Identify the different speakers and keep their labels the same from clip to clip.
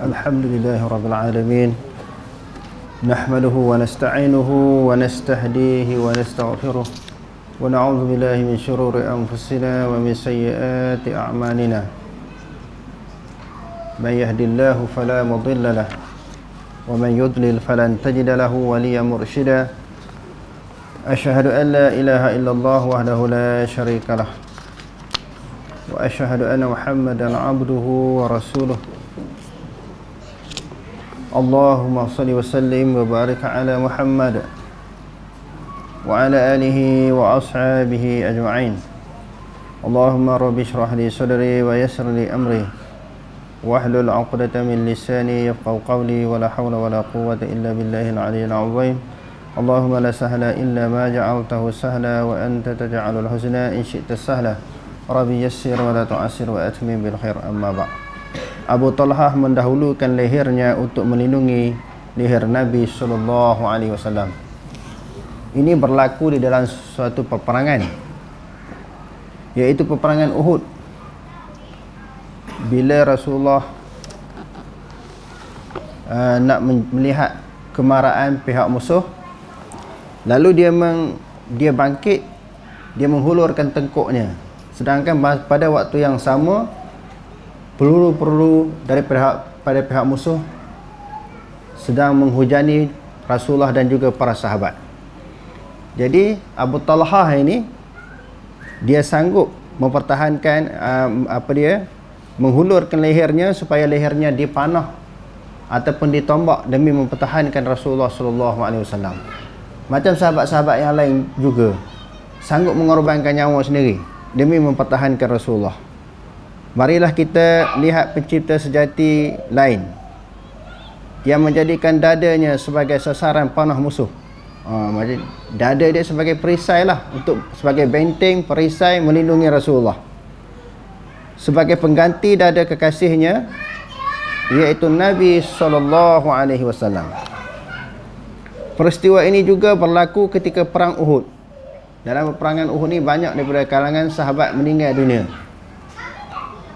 Speaker 1: الحمد لله رب العالمين نحمده ونستعينه ونستهديه ونستغفره ونعوذ بالله من شرور أنفسنا ومن سيئات أعمالنا من يهد الله فلا مضل له ومن يضلل فلن تجد له وليا مرشدا أشهد أن لا إله إلا الله وحده لا شريك له وأشهد أن محمدا عبده ورسوله اللهم صل وسلم وبارك على محمد وعلى آله وأصحابه أجمعين اللهم رب اشرح لي صدري ويسر لي أمري واحلل عقدة من لساني يفقهوا قولي ولا حول ولا قوة إلا بالله العلي العظيم اللهم لا سهل إلا ما جعلته سهلا وأنت تجعل الحزن إن شئت سهلا ربي يسر ولا تعسر وأتمم بالخير أما بعد. Abu Talhah mendahulukan lehernya untuk melindungi leher Nabi sallallahu alaihi wasallam. Ini berlaku di dalam suatu peperangan, yaitu peperangan Uhud. Bila Rasulullah nak melihat kemarahan pihak musuh, lalu dia bangkit, dia menghulurkan tengkuknya. Sedangkan pada waktu yang sama, peluru-peluru daripada pihak musuh sedang menghujani Rasulullah dan juga para sahabat. Jadi Abu Talhah ini dia sanggup mempertahankan menghulurkan lehernya supaya lehernya dipanah ataupun ditombak demi mempertahankan Rasulullah sallallahu alaihi wasallam. Macam sahabat-sahabat yang lain juga sanggup mengorbankan nyawa sendiri demi mempertahankan Rasulullah. Marilah kita lihat pencipta sejati lain yang menjadikan dadanya sebagai sasaran panah musuh. Dada dia sebagai perisai lah, sebagai benteng perisai melindungi Rasulullah. Sebagai pengganti dada kekasihnya, iaitu Nabi SAW. Peristiwa ini juga berlaku ketika perang Uhud. Dalam peperangan Uhud ni banyak daripada kalangan sahabat meninggal dunia.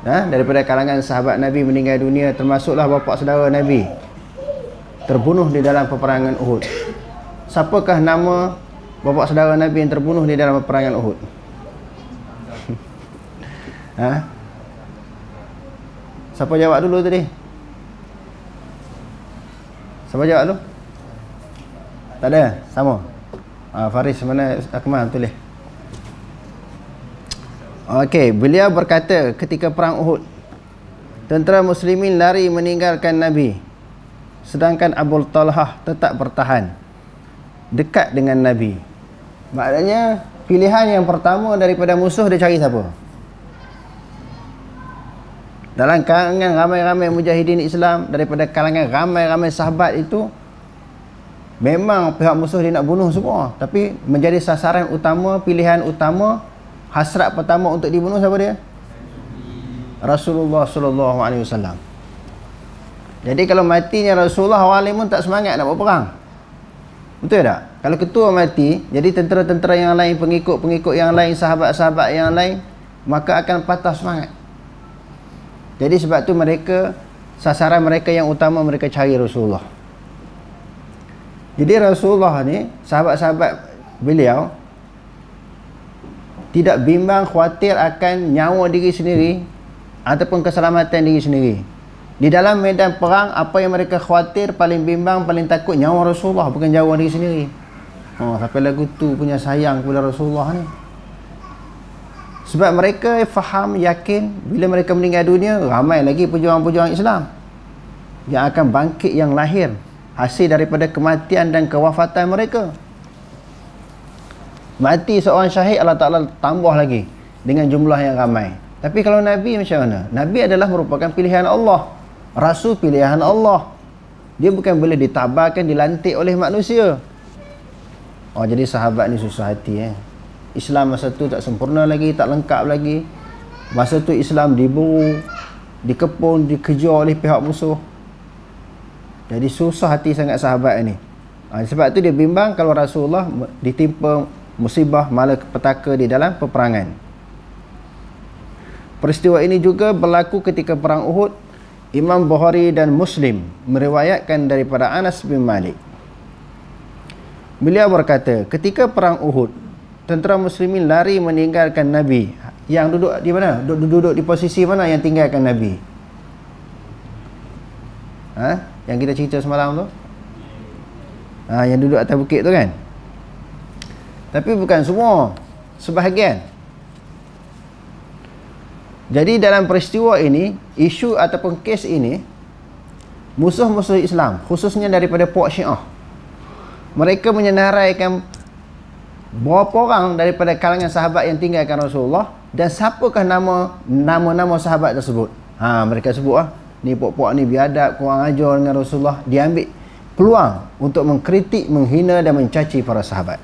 Speaker 1: Daripada kalangan sahabat Nabi meninggal dunia, termasuklah bapa saudara Nabi terbunuh di dalam peperangan Uhud. Siapakah nama bapa saudara Nabi yang terbunuh di dalam peperangan Uhud? Siapa jawab dulu tadi? Siapa jawab dulu? Tak ada? Sama? Faris mana? Akmal tulis. Okey, beliau berkata ketika perang Uhud, tentera muslimin lari meninggalkan Nabi, sedangkan Abu Talhah tetap bertahan dekat dengan Nabi. Maknanya pilihan yang pertama daripada musuh dia cari siapa? Dalam kalangan ramai-ramai mujahidin Islam, daripada kalangan ramai-ramai sahabat itu, memang pihak musuh dia nak bunuh semua, tapi menjadi sasaran utama, pilihan utama, hasrat pertama untuk dibunuh siapa dia? Rasulullah sallallahu alaihi wasallam. Jadi kalau matinya Rasulullah, orang lain pun tak semangat nak berperang. Betul tak? Kalau ketua mati, jadi tentera-tentera yang lain, pengikut-pengikut yang lain, sahabat-sahabat yang lain, maka akan patah semangat. Jadi sebab tu sasaran mereka yang utama, mereka cari Rasulullah. Jadi Rasulullah ni, sahabat-sahabat beliau tidak bimbang khawatir akan nyawa diri sendiri ataupun keselamatan diri sendiri. Di dalam medan perang, apa yang mereka khawatir, paling bimbang, paling takut nyawa Rasulullah, bukan nyawa diri sendiri. Sampai lagu tu punya sayang kepada Rasulullah ni. Sebab mereka faham, yakin bila mereka meninggal dunia, ramai lagi pejuang-pejuang Islam yang akan bangkit, yang lahir hasil daripada kematian dan kewafatan mereka. Mati seorang syahid, Allah Ta'ala tambah lagi dengan jumlah yang ramai. Tapi kalau Nabi macam mana? Nabi adalah merupakan pilihan Allah, Rasul pilihan Allah. Dia bukan boleh ditabarkan, dilantik oleh manusia. Jadi sahabat ni susah hati. Islam masa tu tak sempurna lagi, tak lengkap lagi. Masa tu Islam diburu, dikepung, dikejar oleh pihak musuh. Jadi susah hati sangat sahabat ni. Sebab tu dia bimbang kalau Rasulullah ditimpa musibah malapetaka di dalam peperangan. Peristiwa ini juga berlaku ketika perang Uhud, Imam Bukhari dan Muslim meriwayatkan daripada Anas bin Malik. Beliau berkata, ketika perang Uhud, tentera muslimin lari meninggalkan Nabi. Yang duduk di mana? Duduk di posisi mana yang tinggalkan Nabi? Yang kita cerita semalam tu? Yang duduk atas bukit tu kan? Tapi bukan semua, sebahagian. Jadi dalam peristiwa ini, isu ataupun kes ini, musuh-musuh Islam, khususnya daripada puak Syiah, mereka menyenaraikan berapa orang daripada kalangan sahabat yang tinggalkan Rasulullah, dan siapakah nama-nama sahabat tersebut. Mereka sebut ni puak-puak ni biadab, kurang ajar dengan Rasulullah. Dia ambil peluang untuk mengkritik, menghina dan mencaci para sahabat.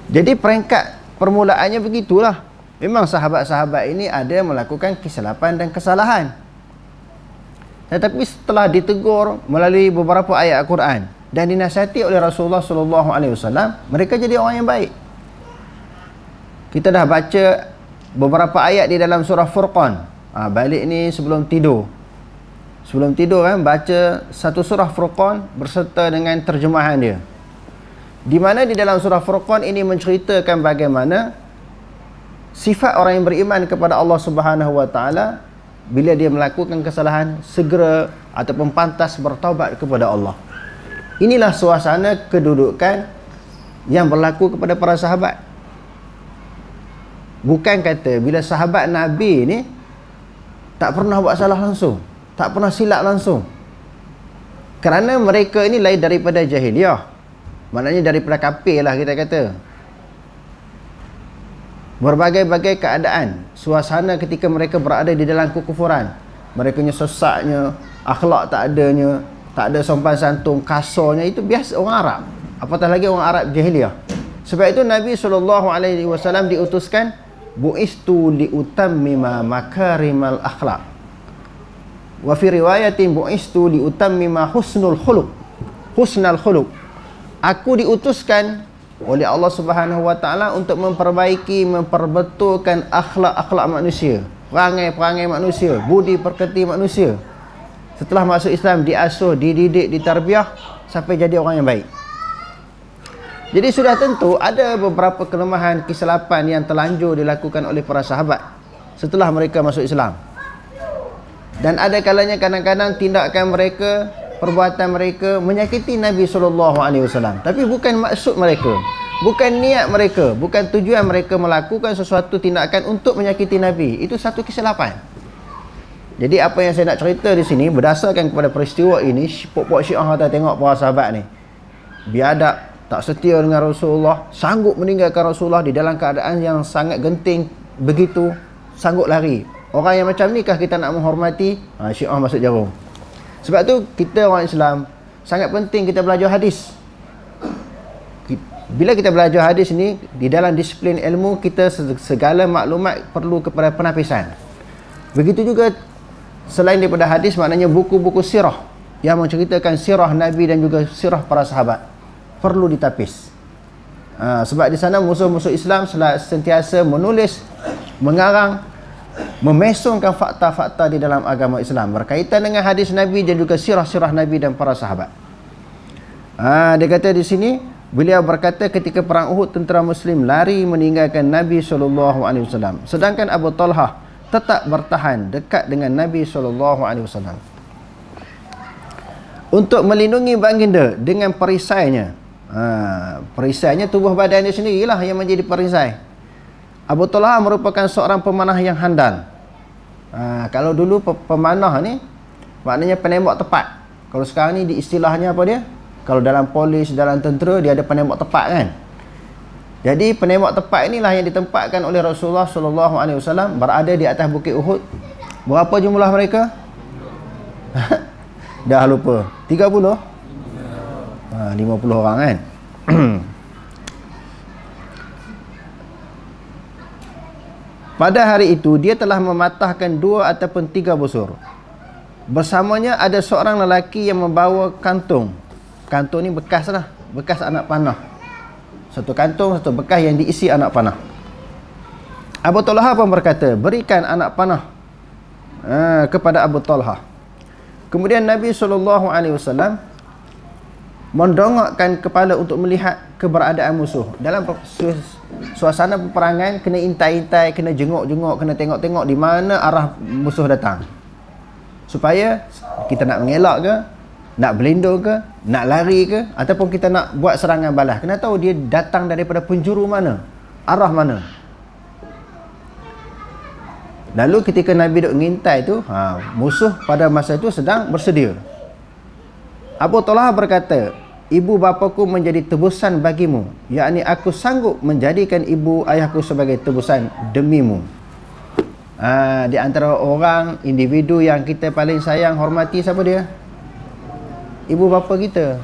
Speaker 1: Jadi peringkat permulaannya begitulah. Memang sahabat-sahabat ini ada melakukan kesilapan dan kesalahan. Tetapi setelah ditegur melalui beberapa ayat Al-Quran dan dinasihati oleh Rasulullah SAW, mereka jadi orang yang baik. Kita dah baca beberapa ayat di dalam surah Furqan. Balik ni sebelum tidur. Sebelum tidur kan, baca satu surah Furqan berserta dengan terjemahan dia. Di mana di dalam surah Furqan ini menceritakan bagaimana sifat orang yang beriman kepada Allah Subhanahu wa taala, bila dia melakukan kesalahan segera ataupun pantas bertaubat kepada Allah. Inilah suasana kedudukan yang berlaku kepada para sahabat. Bukan kata bila sahabat Nabi ni tak pernah buat salah langsung, tak pernah silap langsung. Kerana mereka ini lain daripada jahiliyah. Maknanya daripada kafir lah kita kata. Berbagai-bagai keadaan, suasana ketika mereka berada di dalam kekufuran, mereka sesatnya, akhlak tak adanya, tak ada sopan santun, kasarnya, itu biasa orang Arab, apatah lagi orang Arab jahiliyah. Sebab itu Nabi SAW diutuskan, bu'istu liutammima makarimal akhlak, wa fi riwayatin bu'istu liutammima husnul khuluq, husnal khuluq. Aku diutuskan oleh Allah Subhanahu wa taala untuk memperbaiki, memperbetulkan akhlak-akhlak manusia, perangai-perangai manusia, budi pekerti manusia. Setelah masuk Islam, diasuh, dididik, ditarbiah sampai jadi orang yang baik. Jadi sudah tentu ada beberapa kelemahan, kesilapan yang terlanjur dilakukan oleh para sahabat setelah mereka masuk Islam. Dan ada kalanya kadang-kadang tindakan mereka, perbuatan mereka menyakiti Nabi SAW. Tapi bukan maksud mereka, bukan niat mereka, bukan tujuan mereka melakukan sesuatu tindakan untuk menyakiti Nabi. Itu satu kesilapan. Jadi apa yang saya nak cerita di sini berdasarkan kepada peristiwa ini, puak-puak Syiah kata tengok para sahabat ni biadab, tak setia dengan Rasulullah, sanggup meninggalkan Rasulullah di dalam keadaan yang sangat genting begitu, sanggup lari. Orang yang macam ni kah kita nak menghormati? Syiah masuk jarum. Sebab tu kita orang Islam sangat penting kita belajar hadis. Bila kita belajar hadis ni, di dalam disiplin ilmu kita segala maklumat perlu kepada penapisan. Begitu juga selain daripada hadis, maknanya buku-buku sirah yang menceritakan sirah Nabi dan juga sirah para sahabat perlu ditapis. Sebab di sana musuh-musuh Islam sentiasa menulis, mengarang, memesongkan fakta-fakta di dalam agama Islam berkaitan dengan hadis Nabi dan juga sirah-sirah Nabi dan para sahabat. Dia kata di sini, beliau berkata ketika perang Uhud, tentera muslim lari meninggalkan Nabi SAW, sedangkan Abu Talhah tetap bertahan dekat dengan Nabi SAW untuk melindungi baginda dengan perisainya. Perisainya tubuh badan dia sendirilah yang menjadi perisai. Abu Talhah merupakan seorang pemanah yang handal. Kalau dulu pemanah ni maknanya penembak tepat. Kalau sekarang ni di istilahnya apa dia? Kalau dalam polis, dalam tentera, dia ada penembak tepat kan. Jadi penembak tepat inilah yang ditempatkan oleh Rasulullah SAW berada di atas bukit Uhud. Berapa jumlah mereka? Dah lupa. 30? 50 orang kan. Pada hari itu dia telah mematahkan 2 ataupun 3 busur. Bersamanya ada seorang lelaki yang membawa kantung. Kantung ni bekas lah, bekas anak panah. Satu kantung, satu bekas yang diisi anak panah. Abu Talhah pun berkata, berikan anak panah. kepada Abu Talha. Kemudian Nabi SAW mendongakkan kepala untuk melihat keberadaan musuh. Dalam suasana peperangan, kena intai-intai, kena jenguk-jenguk, kena tengok-tengok di mana arah musuh datang, supaya kita nak mengelak ke, nak berlindung ke, nak lari ke, ataupun kita nak buat serangan balas, kena tahu dia datang daripada penjuru mana, arah mana. Lalu ketika Nabi duk ngintai tu, musuh pada masa itu sedang bersedia. Abu Talha berkata, ibu bapaku menjadi tebusan bagimu, yakni aku sanggup menjadikan ibu ayahku sebagai tebusan demimu. Di antara orang, individu yang kita paling sayang, hormati, siapa dia? Ibu bapa kita.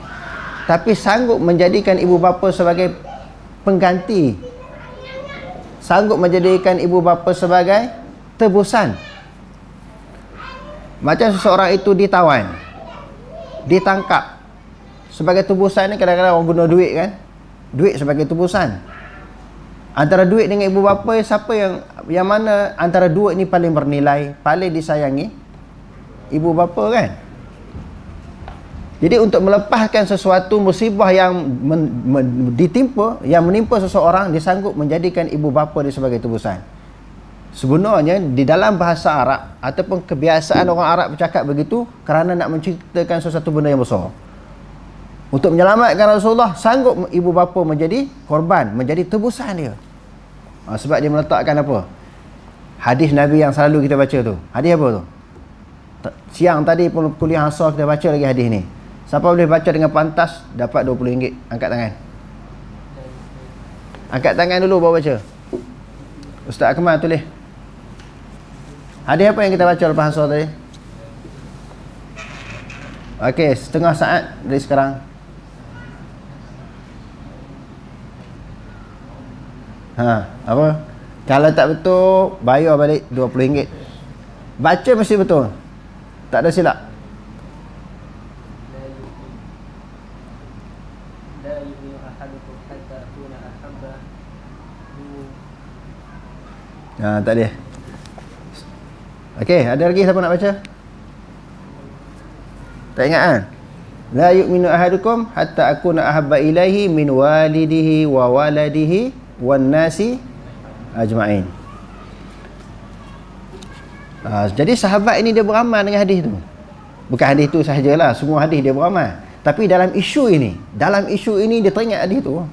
Speaker 1: Tapi sanggup menjadikan ibu bapa sebagai pengganti, sanggup menjadikan ibu bapa sebagai tebusan. Macam seseorang itu ditawan, ditangkap, sebagai tebusan ni kadang-kadang orang guna duit kan, duit sebagai tebusan. Antara duit dengan ibu bapa, siapa yang mana antara dua ni paling bernilai, paling disayangi? Ibu bapa kan. Jadi untuk melepaskan sesuatu musibah yang menimpa seseorang, dia sanggup menjadikan ibu bapa dia sebagai tebusan. Sebenarnya di dalam bahasa Arab ataupun kebiasaan orang Arab bercakap begitu kerana nak menceritakan sesuatu benda yang besar. Untuk menyelamatkan Rasulullah, sanggup ibu bapa menjadi korban, menjadi tebusan dia. Sebab dia meletakkan apa? Hadis Nabi yang selalu kita baca tu. Hadis apa tu? Siang tadi pun kuliah asar kita baca lagi hadis ni. Siapa boleh baca dengan pantas dapat RM20. Angkat tangan. Angkat tangan dulu baru baca. Ustaz Akmal tulis. Hadis apa yang kita baca lepas asar tadi? Okey, setengah saat dari sekarang. Apa? Kalau tak betul, bayar balik RM20. Baca mesti betul. Tak ada silap. Tak ada. Okey, ada lagi siapa nak baca? Tak ingat kan? La yu'minu ahadukum hatta akuna ahabba ilaihi min walidihi wa waladihi wan nasi ajma'in. Jadi sahabat ini dia beramal dengan hadis tu. Bukan hadis tu sahajalah, semua hadis dia beramal. Tapi dalam isu ini dia teringat hadis tu.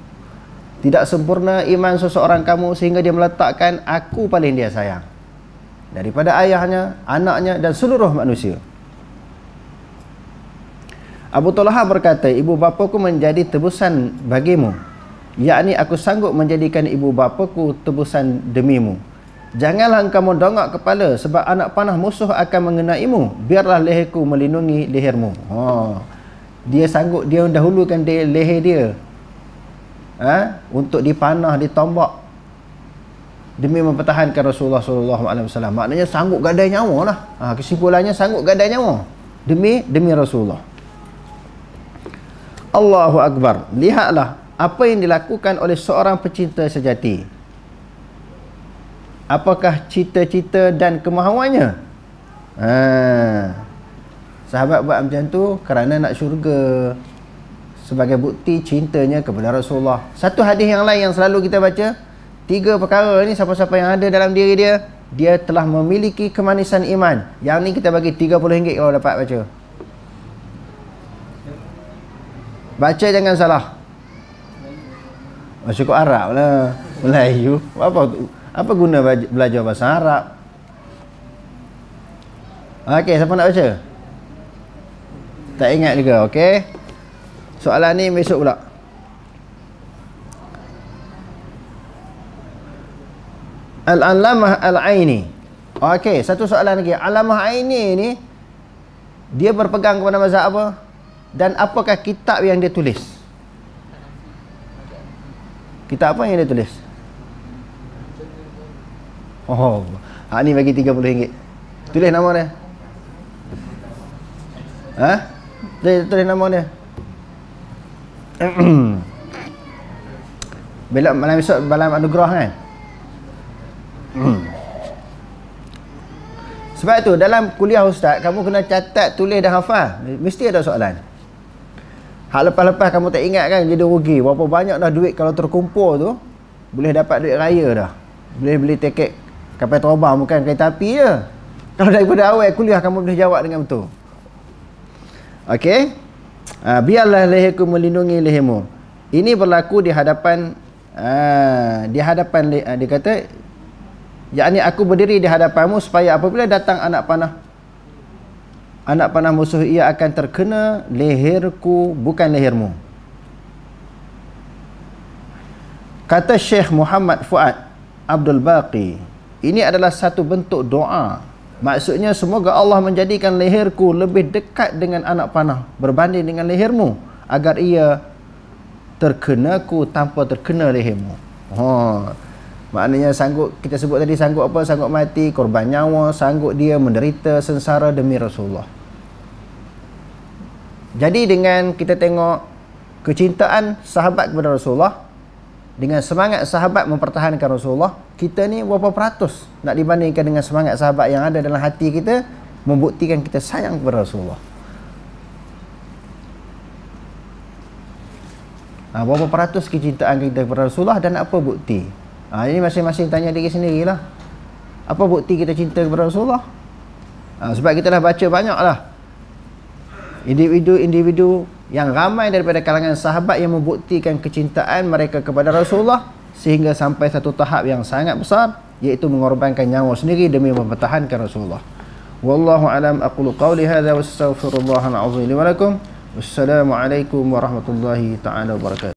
Speaker 1: Tidak sempurna iman seseorang kamu sehingga dia meletakkan aku paling dia sayang daripada ayahnya, anaknya dan seluruh manusia. Abu Talha berkata, ibu bapaku menjadi tebusan bagimu, yakni aku sanggup menjadikan ibu bapaku tebusan demimu. Janganlah engkau mendongak kepala, sebab anak panah musuh akan mengenaimu. Biarlah leherku melindungi lehermu. Dia sanggup, dia dahulukan leher dia untuk dipanah, ditombak demi mempertahankan Rasulullah SAW. Maknanya sanggup gadai nyawa lah. Kesimpulannya sanggup gadai nyawa demi Rasulullah. Allahu Akbar. Lihatlah apa yang dilakukan oleh seorang pecinta sejati. Apakah cita-cita dan kemahuannya? Sahabat buat macam tu kerana nak syurga, sebagai bukti cintanya kepada Rasulullah. Satu hadis yang lain yang selalu kita baca, 3 perkara ni siapa-siapa yang ada dalam diri dia, dia telah memiliki kemanisan iman. Yang ni kita bagi RM30 kalau dapat baca. Baca jangan salah. Cukup Arab lah. Melayu. Apa guna belajar bahasa Arab? Okey, siapa nak baca? Tak ingat juga, okey? Soalan ni besok pula. Al-Allamah Al-Aini. Okey, satu soalan lagi. Al-Allamah Al-Aini ni dia berpegang kepada mazhab apa? Dan apakah kitab yang dia tulis? Kitab apa yang dia tulis? Ni bagi RM30. Tulis nama dia. Tulis nama dia. Bila malam esok malam anugerah kan. Sebab tu dalam kuliah ustaz, kamu kena catat, tulis dan hafal. Mesti ada soalan. Hak lepas-lepas kamu tak ingat kan, jadi rugi. Berapa banyak dah duit kalau terkumpul tu, boleh dapat duit raya dah. Boleh beli tiket kapal terbang, bukan kereta api je. Kalau daripada awal kuliah kamu boleh jawab dengan betul. Okey. Biarlah leherku melindungi lehermu. Ini berlaku di hadapan dia kata, yakni aku berdiri di hadapanmu supaya apabila datang anak panah musuh, ia akan terkena leherku, bukan lehermu. Kata Syekh Muhammad Fuad Abdul Baqi, ini adalah satu bentuk doa. Maksudnya, semoga Allah menjadikan leherku lebih dekat dengan anak panah berbanding dengan lehermu, agar ia terkenaku tanpa terkena lehermu. Maknanya sanggup, kita sebut tadi, sanggup apa? Sanggup mati, korban nyawa, sanggup dia menderita sengsara demi Rasulullah. Jadi dengan kita tengok kecintaan sahabat kepada Rasulullah, dengan semangat sahabat mempertahankan Rasulullah, kita ni berapa peratus nak dibandingkan dengan semangat sahabat yang ada dalam hati kita, membuktikan kita sayang kepada Rasulullah. Berapa peratus kecintaan kita kepada Rasulullah dan apa bukti? Ini masing-masing tanya diri sendirilah. Apa bukti kita cinta kepada Rasulullah? Sebab kita dah baca banyak lah individu-individu yang ramai daripada kalangan sahabat yang membuktikan kecintaan mereka kepada Rasulullah sehingga sampai satu tahap yang sangat besar, iaitu mengorbankan nyawa sendiri demi mempertahankan Rasulullah. Wallahu alam, aqulu qawli hadza wa astaghfirullahal azim li wa lakum. Wassalamu alaikum warahmatullahi taala wabarakatuh.